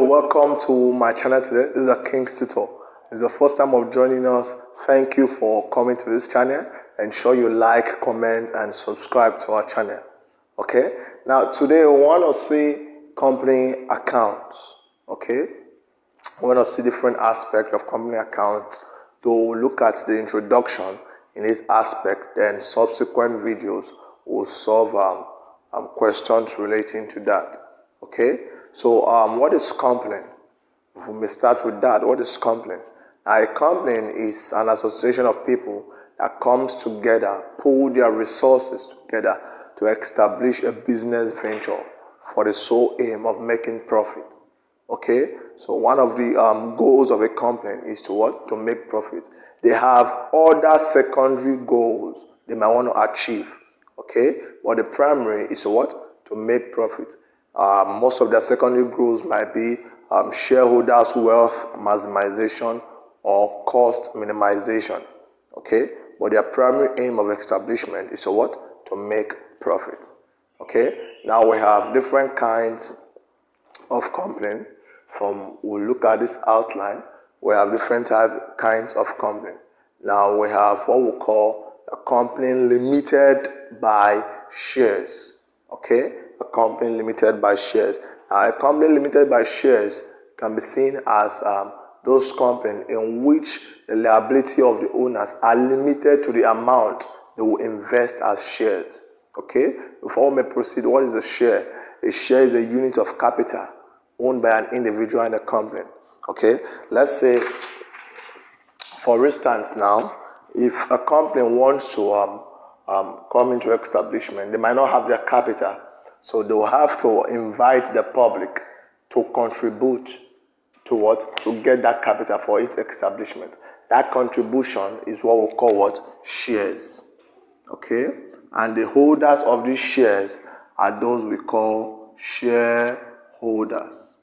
welcome to my channel today. This is a King's Tutor. It's the first time of joining us. Thank you for coming to this channel. Ensure you like, comment, and subscribe to our channel. Okay. Now today we want to see company accounts. Okay. We want to see different aspects of company accounts. To look at the introduction in this aspect, then subsequent videos will solve questions relating to that. Okay. So what is company? If we may start with that, what is company? Now, a company is an association of people that comes together, pool their resources together to establish a business venture for the sole aim of making profit. Okay, so one of the goals of a company is to what? To make profit. They have other secondary goals they might want to achieve. Okay, but the primary is what? To make profit. Most of their secondary goals might be shareholders' wealth maximization or cost minimization. Okay, but their primary aim of establishment is to what? To make profit. Okay, now we have different kinds of company. We'll look at this outline. We have different kinds of company. Now we have what we call a company limited by shares. Okay, a company limited by shares. Now, a company limited by shares can be seen as those companies in which the liability of the owners are limited to the amount they will invest as shares. Okay, before we may proceed, what is a share? A share is a unit of capital owned by an individual and a company. Okay, let's say, for instance, now, if a company wants to come into establishment, they might not have their capital, so they will have to invite the public to contribute to what? To get that capital for its establishment. That contribution is what we call what? Shares. Okay, and the holders of these shares are those we call shareholders.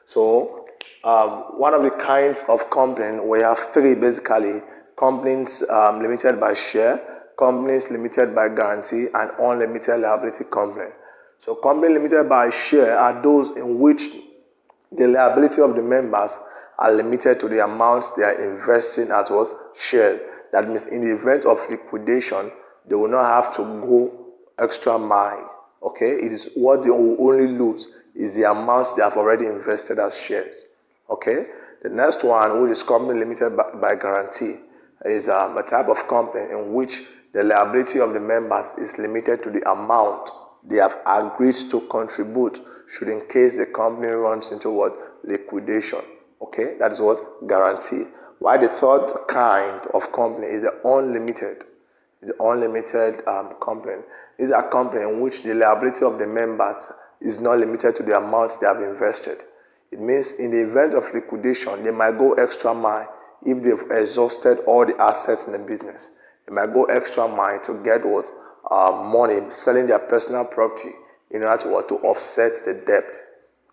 So one of the kinds of company, we have three basically: companies limited by share, companies limited by guarantee, and unlimited liability company. So company limited by share are those in which the liability of the members are limited to the amounts they are investing as was shared. That means in the event of liquidation, they will not have to go extra mile. Okay, it is what they will only lose is the amounts they have already invested as shares. Okay, the next one, which is company limited by guarantee, is a type of company in which the liability of the members is limited to the amount they have agreed to contribute should in case the company runs into what? Liquidation. Okay, that is what? Guarantee. While the third kind of company is the unlimited. The unlimited company. This is a company in which the liability of the members is not limited to the amounts they have invested. It means in the event of liquidation, they might go extra mile if they've exhausted all the assets in the business. They might go extra mile to get what? Money, selling their personal property in order to what? To offset the debt.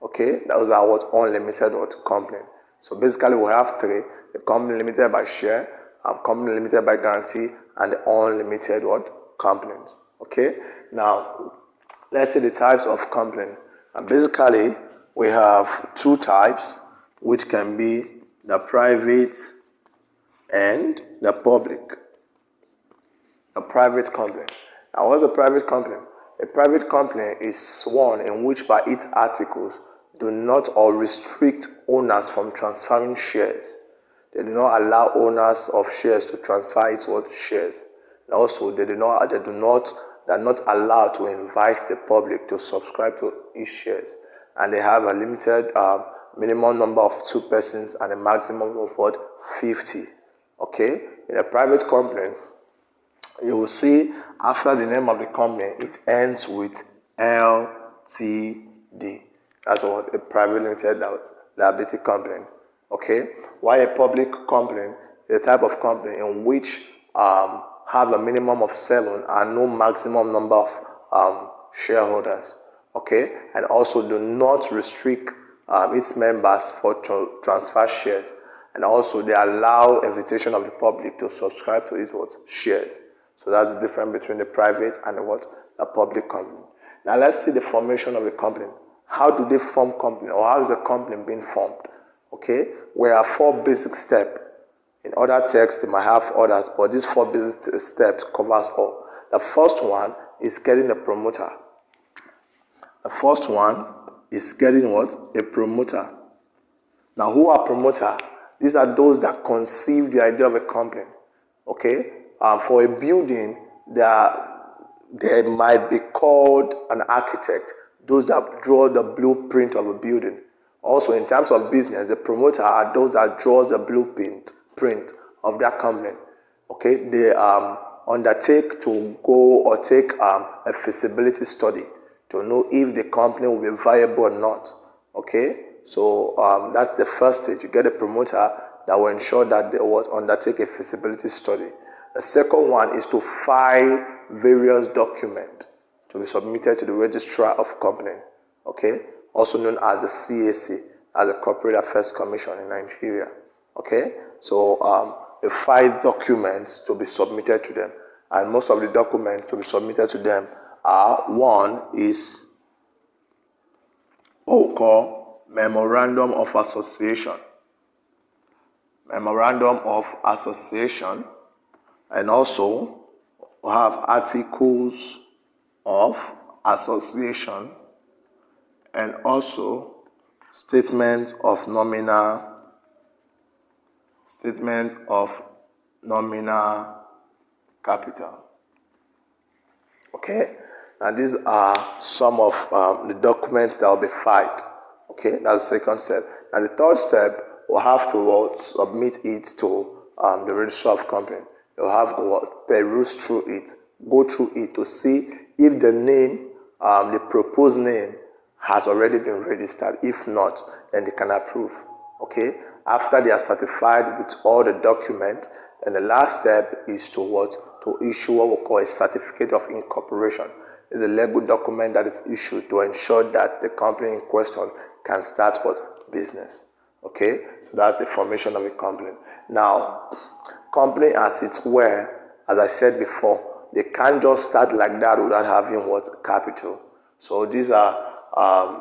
Okay, those are what? Unlimited what? Company. So basically we have three: the company limited by share, company limited by guarantee, and the unlimited what? Companies. Okay, now let's see the types of company. And basically we have two types, which can be the private and the public. A private company. Now, what's a private company? A private company is one in which by its articles do not or restrict owners from transferring shares. They do not allow owners of shares to transfer its what? Shares. And also, they are not allowed to invite the public to subscribe to its shares. And they have a limited minimum number of 2 persons and a maximum of what? 50. Okay? In a private company, you will see after the name of the company, it ends with LTD. That's what a private limited liability company. Okay? While a public company is a type of company in which have a minimum of 7 and no maximum number of shareholders. Okay? And also do not restrict its members for transfer shares. And also they allow invitation of the public to subscribe to its what? Shares. So that's the difference between the private and the what? A public company. Now let's see the formation of a company. How do they form company, or how is a company being formed? Okay, we have 4 basic steps. In other texts, they might have others, but these 4 basic steps covers all. The first one is getting a promoter. The first one is getting what? A promoter. Now, who are promoter? These are those that conceive the idea of a company. Okay, for a building, they might be called an architect, those that draw the blueprint of a building. Also, in terms of business, the promoter are those that draws the blueprint of that company. Okay, they undertake to go or take a feasibility study to know if the company will be viable or not. Okay, so that's the first stage. You get a promoter that will ensure that they will undertake a feasibility study. The second one is to file various documents to be submitted to the registrar of company, okay, also known as the CAC, as the Corporate Affairs Commission in Nigeria, okay. So they file documents to be submitted to them, and most of the documents to be submitted to them are: one is what we call Memorandum of Association. Memorandum of Association, and also we have Articles of Association, and also Statement of Nominal Capital. Okay, now these are some of the documents that will be filed. Okay, that's the second step. And the third step, we'll have to submit it to the registrar of company. You'll have to peruse through it, go through it to see if the name, the proposed name, has already been registered. If not, then they can approve. Okay, after they are certified with all the documents, then the last step is to issue what we call a certificate of incorporation. It's a legal document that is issued to ensure that the company in question can start business. Okay, so that's the formation of a company. Now, company as it were, as I said before, they can't just start like that without having capital. So these are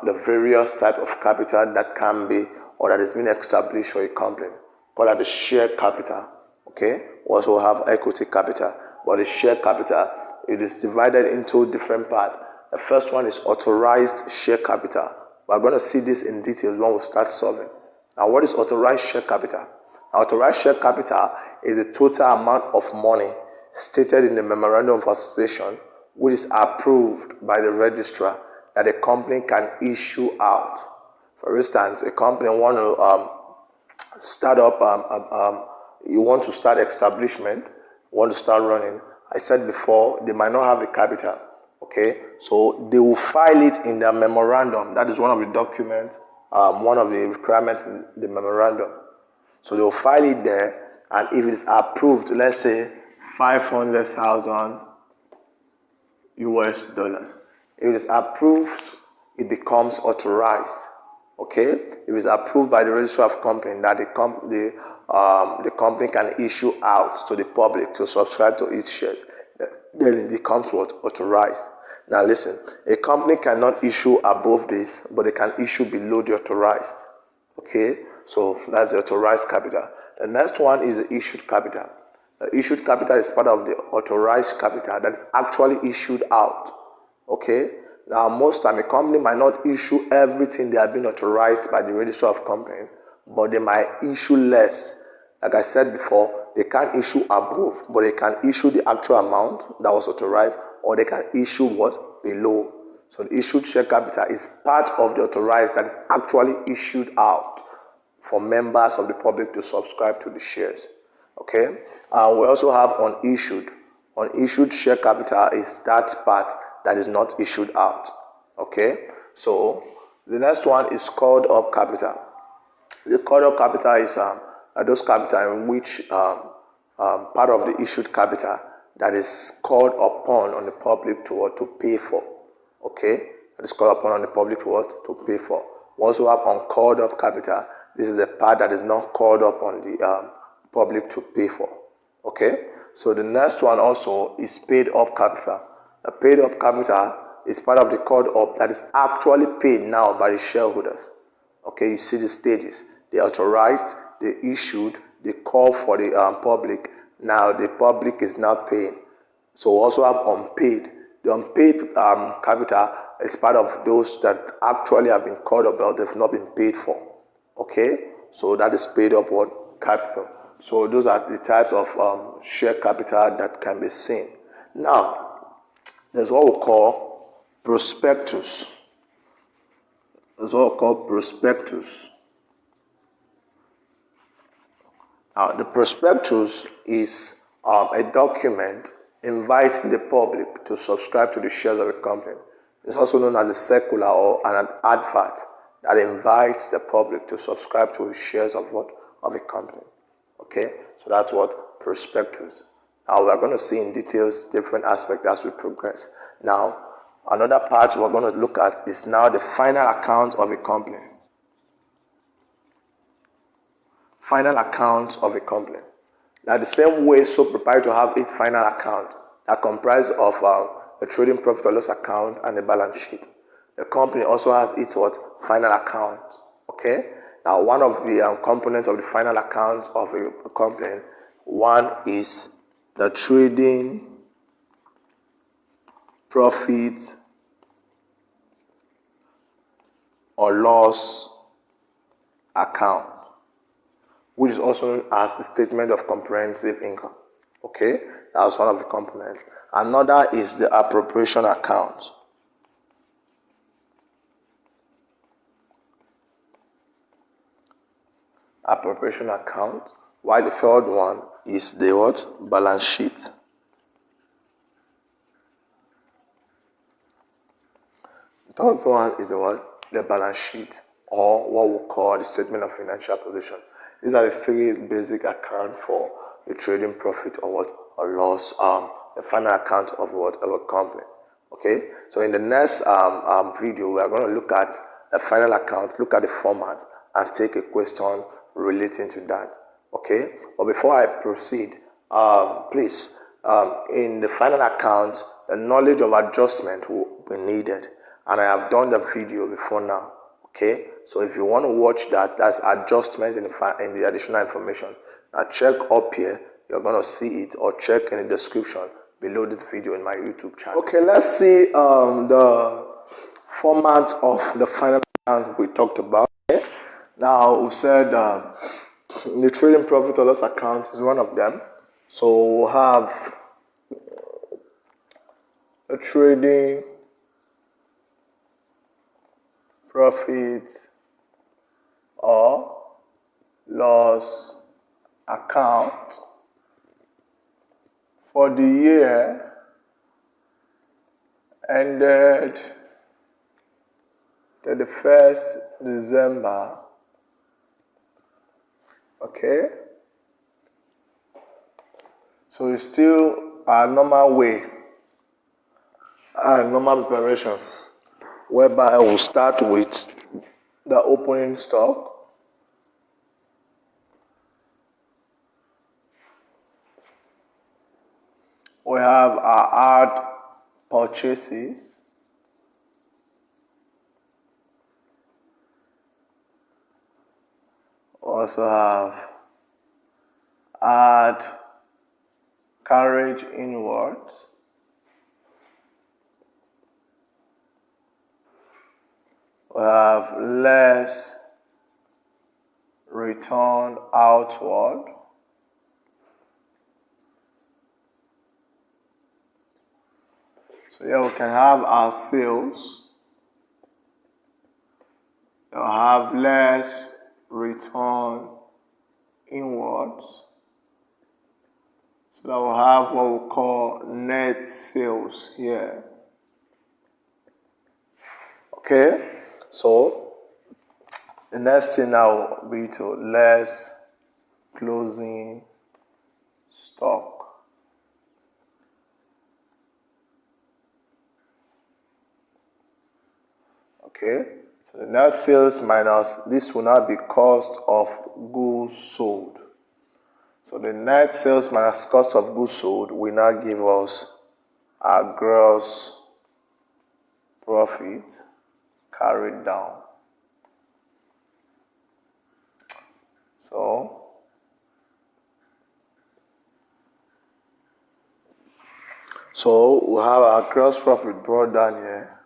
the various type of capital that can be or that has been established for a company. Called the share capital. Okay, we also have equity capital, but the share capital, it is divided into different parts. The first one is authorized share capital. We're going to see this in details when we start solving. Now, what is authorized share capital? Authorized share capital is the total amount of money stated in the Memorandum of Association which is approved by the registrar that a company can issue out. For instance, a company want to start up, you want to start establishment, want to start running. I said before, they might not have the capital. Okay, so they will file it in their memorandum. That is one of the documents, one of the requirements in the memorandum. So they will file it there, and if it is approved, let's say 500,000 US dollars. If it is approved, it becomes authorized. Okay, if it's approved by the registrar of company that the company can issue out to the public to subscribe to its shares, then it becomes authorized. Now listen, a company cannot issue above this, but they can issue below the authorized. Okay, so that's the authorized capital. The next one is the issued capital. The issued capital is part of the authorized capital that is actually issued out. Okay, now most time a company might not issue everything they have been authorized by the registrar of company, but they might issue less. Like I said before, they can't issue above, but they can issue the actual amount that was authorized, or they can issue below. So the issued share capital is part of the authorized that is actually issued out for members of the public to subscribe to the shares. Okay, we also have unissued. Unissued share capital is that part that is not issued out. Okay, so the next one is called up capital. The called up capital is those capital in which part of the issued capital that is called upon on the public to pay for. Okay, that is called upon on the public to pay for. We also have uncalled up capital. This is the part that is not called up on the public to pay for. Okay, so the next one also is paid up capital. The paid up capital is part of the called up that is actually paid now by the shareholders. Okay, you see the stages. They authorized, they issued, they call for the public. Now the public is now paying. So we also have unpaid. The unpaid capital is part of those that actually have been called up but they've not been paid for. Okay, so that is paid up what capital. So those are the types of share capital that can be seen. Now, there's what we call prospectus. There's what we call prospectus. Now, the prospectus is a document inviting the public to subscribe to the shares of a company. It's also known as a circular or an advert that invites the public to subscribe to the shares of what? Of a company. Okay, so that's what prospectus. Now we're going to see in details different aspects as we progress. Now, another part we're going to look at is now the final account of a company. Final account of a company. Now, the same way sole proprietor have its final account that comprises of a trading profit or loss account and a balance sheet. The company also has its what? Final account. Okay. Now, one of the components of the final account of a company, one is the trading profit or loss account, which is also known as the statement of comprehensive income. Okay, that's one of the components. Another is the appropriation account. Appropriation account, while the third one is the what? Balance sheet. The third one is the what? The balance sheet, or what we call the statement of financial position. These are the three basic accounts for the trading profit or what? Or loss, the final account of what? Of a company. Okay, so in the next video, we are going to look at the final account, look at the format, and take a question relating to that. Okay, but before I proceed, please, in the final account, the knowledge of adjustment will be needed, and I have done the video before now. Okay, so if you want to watch that, that's adjustment in the additional information. Now check up here, you're going to see it, or check in the description below this video in my YouTube channel. Okay, let's see the format of the final account we talked about. Okay? Now, we said the trading profit or loss account is one of them. So we'll have a trading profit or loss account for the year ended 31st December. Okay, so it's still a normal way, a normal preparation, whereby I will start with the opening stock. We have our add purchases. Also have add carriage inwards. We have less return outward. So here we can have our sales. We'll have less return inwards. So that we'll have what we call net sales here. Okay, so the next thing now will be to less closing stock. Okay, so the net sales minus this will now be cost of goods sold. So the net sales minus cost of goods sold will now give us our gross profit carried down. So we have our gross profit brought down here.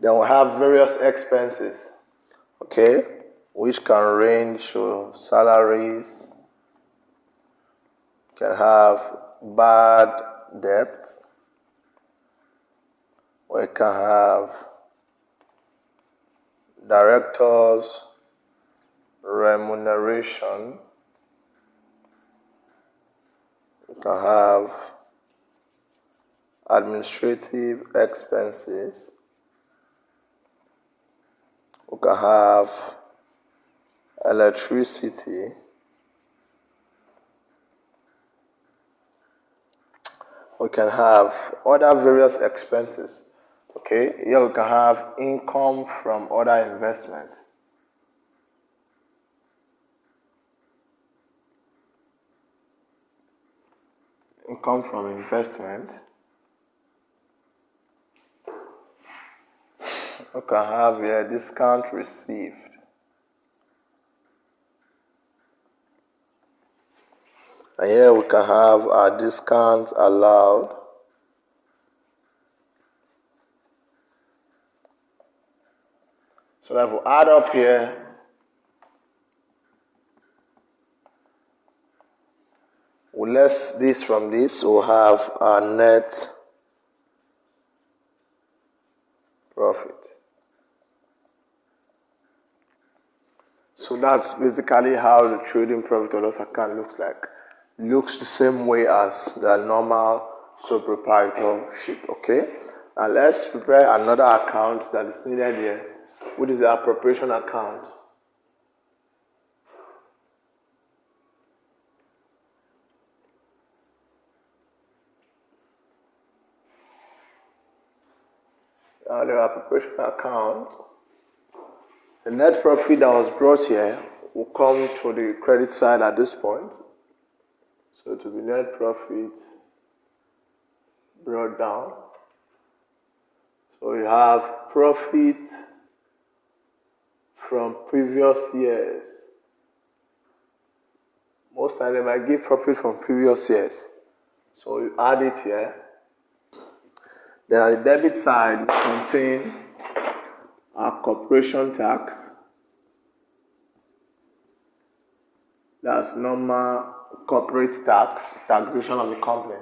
Then we have various expenses, okay, which can range to salaries, can have bad debt, we can have directors' remuneration, we can have administrative expenses, we can have electricity, we can have other various expenses. Okay, here we can have income from other investments. Income from investment. We can have here discount received. And here we can have our discount allowed. So if we add up here, we less this from this, we'll have our net profit. So that's basically how the trading profit or loss account looks like. Looks the same way as the normal sole proprietorship, okay? And let's prepare another account that is needed here, which is the appropriation account. The appropriation account, the net profit that was brought here will come to the credit side at this point. So it will be net profit brought down. So you have profit from previous years. Most times they might give profit from previous years. So you add it here. Then at the debit side, we contain our corporation tax. That's normal corporate tax, taxation of the company.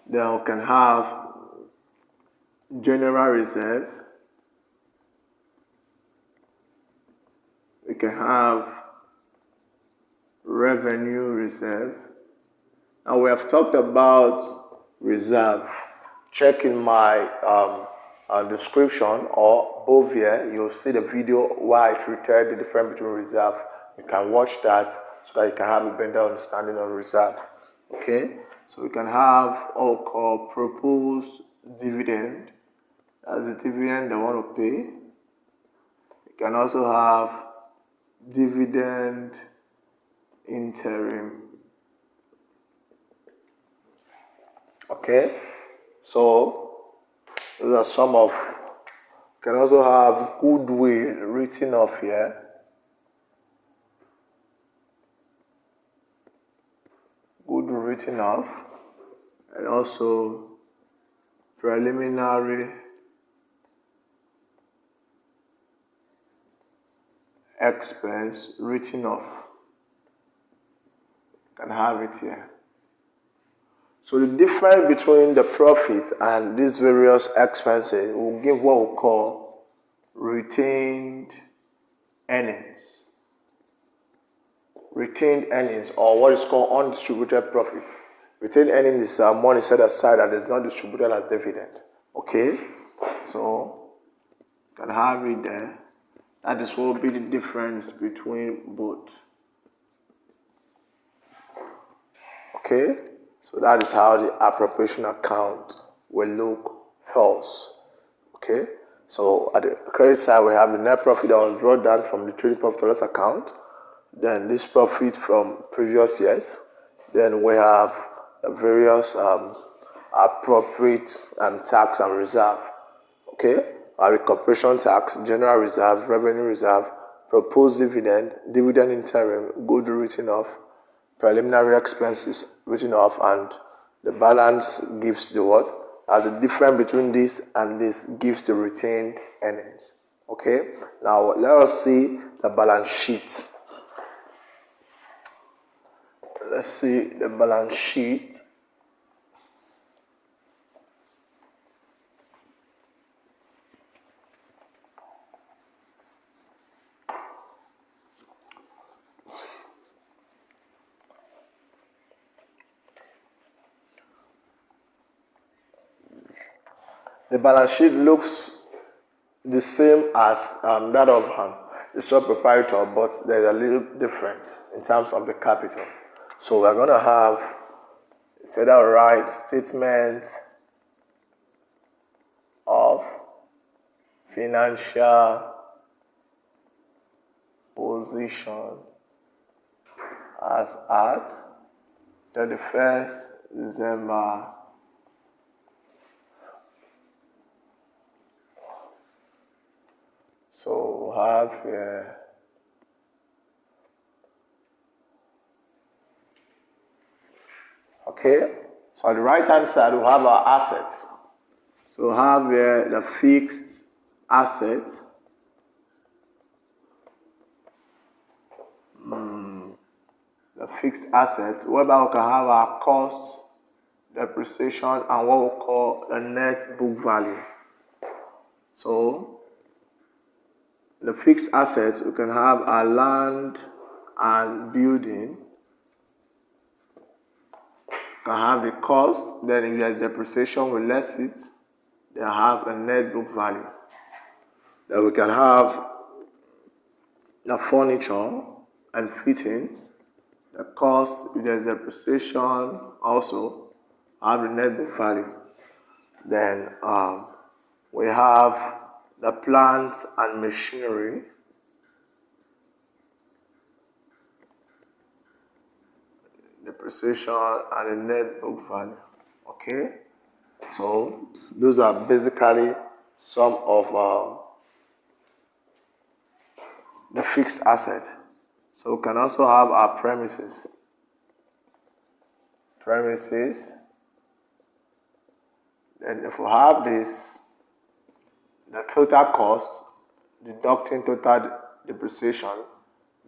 Then we can have general reserve. We can have revenue reserve. And we have talked about reserve. Check in my description or above here, you'll see the video where I treated the difference between reserve. You can watch that so that you can have a better understanding of reserve. Okay, so we can have what we call proposed dividend. That's the dividend they want to pay. You can also have dividend interim. Okay, so those are some of. You can also have goodwill written off here. Goodwill written off, and also preliminary expense written off. You can have it here. So the difference between the profit and these various expenses will give what we call retained earnings. Retained earnings, or what is called undistributed profit. Retained earnings is money set aside that is not distributed as dividend. Okay? So you can have it there. That is what will be the difference between both. Okay? So that is how the appropriation account will look first. Okay? So at the credit side, we have the net profit that was brought down from the trading profit or loss account. Then this profit from previous years. Then we have the various appropriate tax and reserve. Okay, recuperation tax, general reserve, revenue reserve, proposed dividend, dividend interim, good written off, preliminary expenses written off, and the balance gives the what? As the difference between this and this gives the retained earnings. Okay, now let us see the balance sheet. Let's see the balance sheet. The balance sheet looks the same as that of the sole proprietor, but there's a little difference in terms of the capital. So we're going to have, it's either right statement of financial position as at 31st December 2022. So we have here okay, so on the right hand side we have our assets. So we have here the fixed assets. The fixed asset, whereby we can have our cost, depreciation, and what we call the net book value. So the fixed assets, we can have our land and building. We can have the cost, then if there's depreciation, we less it. Then have a net book value. Then we can have the furniture and fittings. The cost, if there's depreciation, also have the net book value. Then we have the plants and machinery. Depreciation and the net book value. Okay, so those are basically some of the fixed asset. So we can also have our premises. Premises. Then if we have this, the total cost, deducting total depreciation,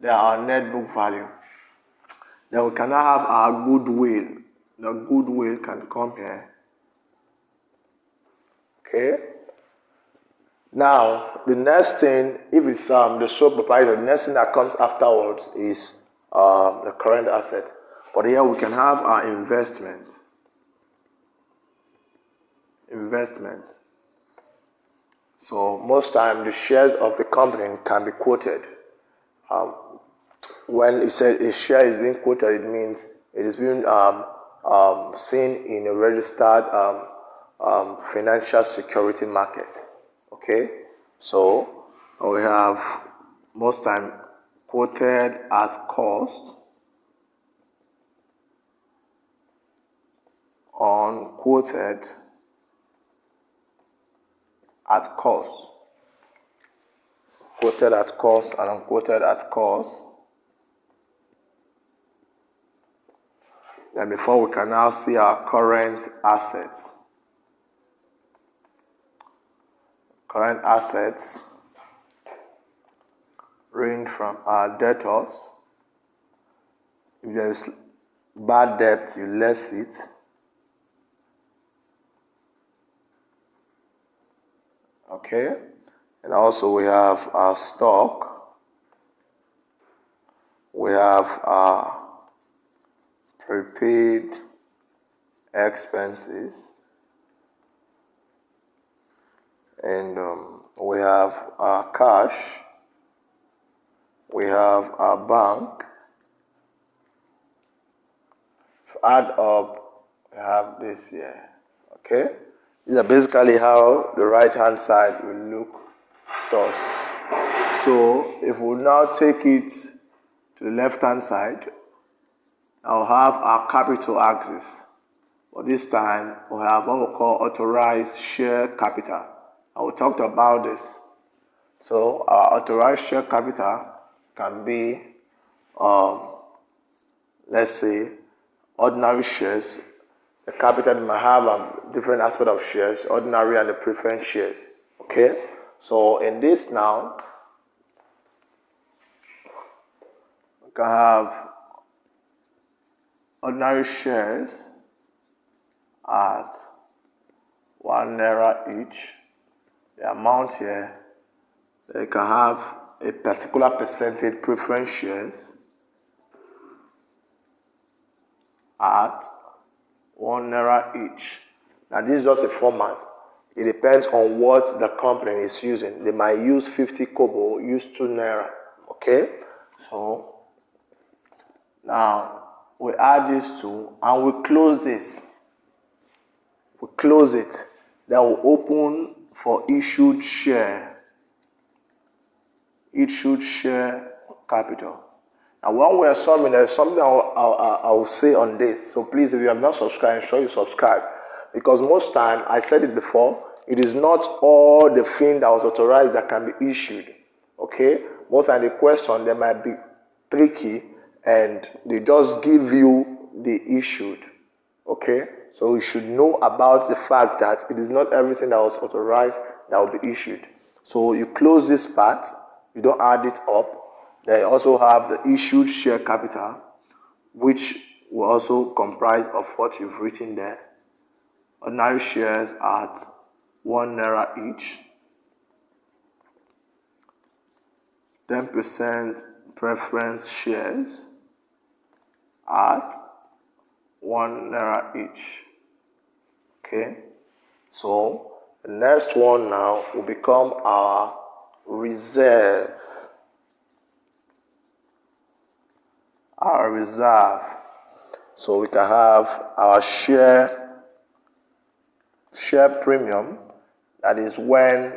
then our net book value. Then we can now have our goodwill. The goodwill can come here. Okay. Now, the next thing, if it's the sole proprietor, the next thing that comes afterwards is the current asset. But here we can have our investment. Investment. So most time the shares of the company can be quoted. When you say a share is being quoted, it means it is being seen in a registered financial security market. Okay, so we have most time quoted at cost, unquoted at cost, quoted at cost and unquoted at cost. Then before we can now see our current assets. Current assets range from our debtors. If there is bad debt, you less it. Okay, and also we have our stock. We have our prepaid expenses. And we have our cash, we have our bank. To add up, we have this here. Okay? These are basically how the right hand side will look to us. So if we now take it to the left hand side, I'll have our capital axis. But this time, we have what we call authorized share capital. And we talked about this. So our authorized share capital can be, let's say, ordinary shares. The capital might have different aspects of shares, ordinary and the preference shares. Okay? So in this now, we can have ordinary shares at 1 naira each. The amount here, they can have a particular percentage preference shares at 1 naira each. Now this is just a format. It depends on what the company is using. They might use 50 kobo, use 2 naira. Okay? So now we add these two and we close this. We close it. Then we open for issued share. Issued share capital. Now when we are solving, there's something I will say on this. So please, if you have not subscribed, ensure you subscribe. Because most time, I said it before, it is not all the thing that was authorized that can be issued. Okay? Most of the question, they might be tricky and they just give you the issued. Okay? So you should know about the fact that it is not everything that was authorized that will be issued. So you close this part, you don't add it up. Then you also have the issued share capital, which will also comprise of what you've written there. Ordinary shares at 1 naira each. 10% preference shares at 1 naira each. Okay? So the next one now will become our reserve. Our reserve. So we can have our share premium. That is when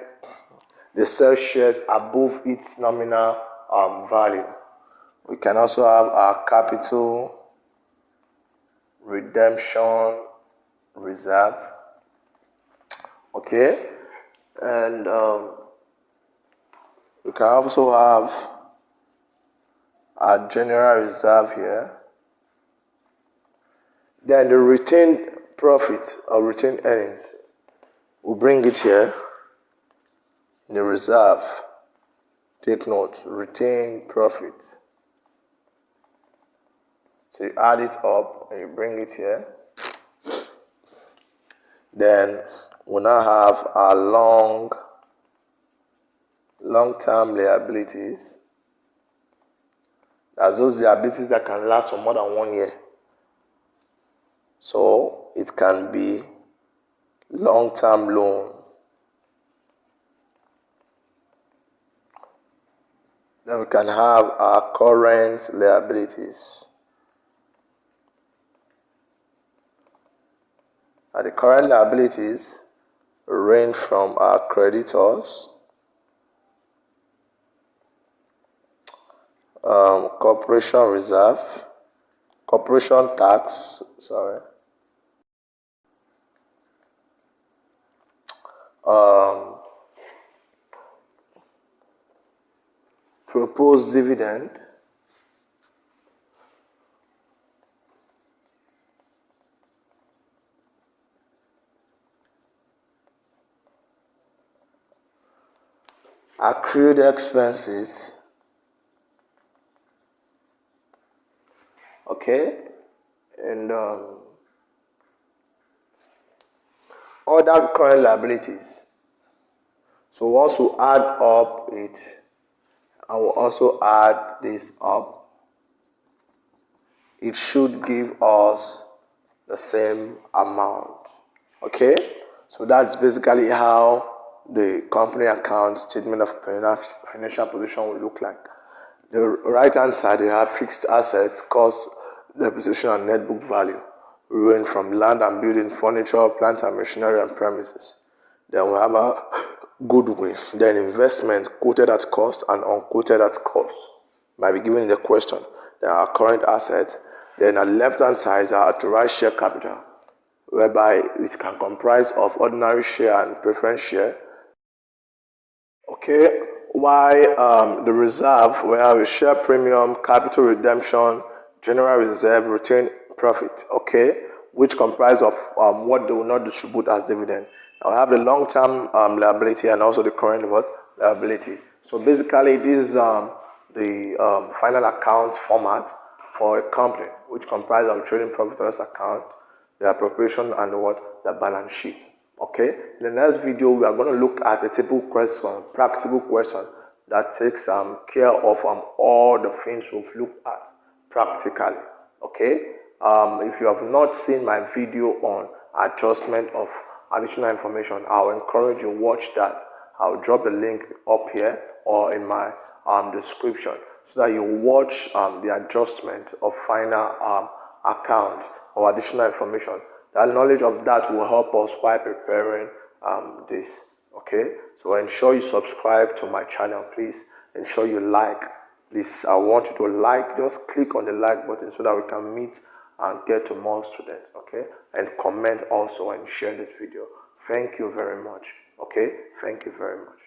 they sell shares above its nominal value. We can also have our capital redemption reserve. Okay? And we can also have our general reserve here. Then the retained profit or retained earnings, we'll bring it here in the reserve. Take note, retained profit. So you add it up and you bring it here. Then we'll now have our long-term liabilities. That's those liabilities that can last for more than 1 year. So it can be long-term loan. Then we can have our current liabilities. And the current liabilities range from our creditors, corporation reserve, corporation tax, proposed dividend, accrued expenses, okay, and other current liabilities. So once we add up it, I will also add this up, it should give us the same amount. Okay, so that's basically how the company account statement of financial position will look like. The right hand side, you have fixed assets, cost, depreciation, and net book value, range from land and building, furniture, plant and machinery, and premises. Then we have a goodwill, then investment quoted at cost and unquoted at cost might be given in the question. Then our current assets. Then on the left hand side is our authorized share capital. whereby it can comprise of ordinary share and preference share. Okay, why the reserve, we have a share premium, capital redemption, general reserve, retained profit, okay, which comprise of what they will not distribute as dividend. Now we have the long-term liability and also the current liability. So basically this is the final account format for a company, which comprises of trading profit loss account, the appropriation, and the balance sheet. Okay, in the next video we are going to look at a typical question, practical question that takes care of all the things we've looked at practically. Okay, if you have not seen my video on adjustment of additional information, I'll encourage you to watch that. I'll drop the link up here or in my description so that you watch the adjustment of final account or additional information. The knowledge of that will help us while preparing this. Okay, so ensure you subscribe to my channel, please. Ensure you like. Please, I want you to like. Just click on the like button so that we can meet and get to more students. Okay, and comment also and share this video. Thank you very much. Okay, thank you very much.